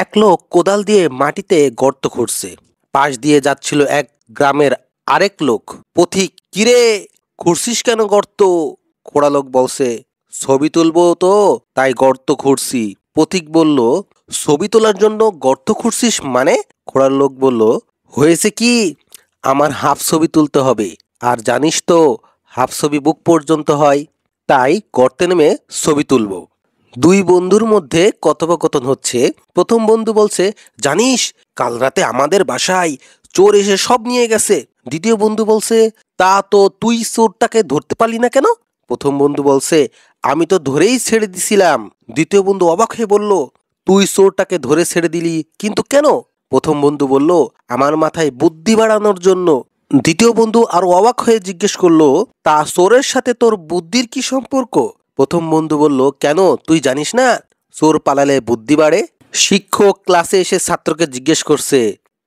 এক লোক কোদাল দিয়ে মাটিতে গর্ত খুঁড়ছে। পাশ দিয়ে যাচ্ছিল এক গ্রামের আরেক লোক। পথিক, কিরে খুঁড়ছিস কেন গর্ত? খোড়া লোক বলছে, ছবি তুলবো তো তাই গর্ত খুঁড়ছি। পথিক বলল, ছবি তোলার জন্য গর্ত খুঁড়ছিস মানে? খোড়ার লোক বলল, হয়েছে কি, আমার হাফ ছবি তুলতে হবে, আর জানিস তো হাফ ছবি বুক পর্যন্ত হয়, তাই গর্তে নেমে ছবি তুলবো। দুই বন্ধুর মধ্যে কথোপকথন হচ্ছে। প্রথম বন্ধু বলছে, জানিস কাল রাতে আমাদের বাসায় চোর এসে সব নিয়ে গেছে। দ্বিতীয় বন্ধু বলছে, তা তো তুই চোরটাকে ধরতে পারলি না কেন? প্রথম বন্ধু বলছে, আমি তো ধরেই ছেড়ে দিছিলাম। দ্বিতীয় বন্ধু অবাক হয়ে বলল, তুই চোরটাকে ধরে ছেড়ে দিলি, কিন্তু কেন? প্রথম বন্ধু বলল, আমার মাথায় বুদ্ধি বাড়ানোর জন্য। দ্বিতীয় বন্ধু আরো অবাক হয়ে জিজ্ঞেস করলো, তা চোরের সাথে তোর বুদ্ধির কি সম্পর্ক? প্রথম বন্ধু বলল, কেন তুই জানিস না চোর পালালে বুদ্ধি বাড়ে? শিক্ষক ক্লাসে এসে ছাত্রকে জিজ্ঞেস করছে।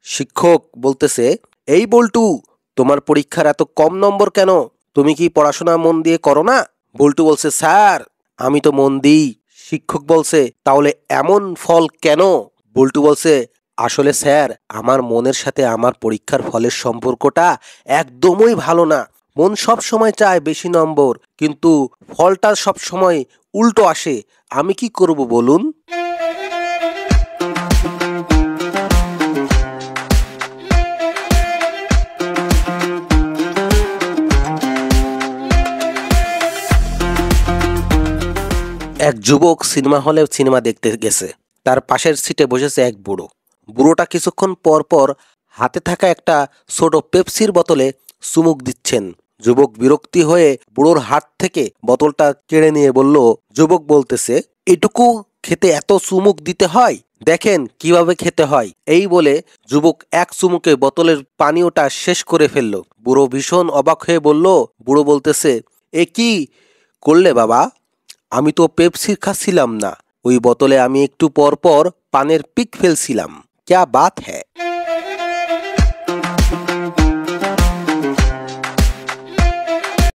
শিক্ষক বলতেছে, এই বল্টু, তোমার পরীক্ষার এত কম নম্বর কেন? তুমি কি পড়াশোনা মন দিয়ে করো না? বল্টু বলছে, স্যার আমি তো মন দিই। শিক্ষক বলছে, তাহলে এমন ফল কেন? বল্টু বলছে, আসলে স্যার আমার মনের সাথে আমার পরীক্ষার ফলের সম্পর্কটা একদমই ভালো না। মন সব সময় চায় বেশি নম্বর, কিন্তু ফলটা সব সময় উল্টো আসে। আমি কি করব বলুন? এক যুবক সিনেমা হলে সিনেমা দেখতে গেছে। তার পাশের সিটে বসেছে এক বুড়ো। বুড়োটা কিছুক্ষণ পর পর হাতে থাকা একটা ছোট পেপসির বোতলে চুমুক দিচ্ছেন। যুবক বিরক্তি হয়ে বুড়োর হাত থেকে বোতলটা কেড়ে নিয়ে বলল, যুবক বলতেছে, এটুকু খেতে এত চুমুক দিতে হয়? দেখেন কিভাবে খেতে হয়। এই বলে যুবক এক চুমুকে বোতলের পানীয়টা শেষ করে ফেলল। বুড়ো ভীষণ অবাক হয়ে বলল, বুড়ো বলতেছে, এ কি করলে বাবা? আমি তো পেপসি খাচ্ছিলাম না, ওই বোতলে আমি একটু পর পর পানের পিক ফেলছিলাম। ক্যা বাত হ্যায়।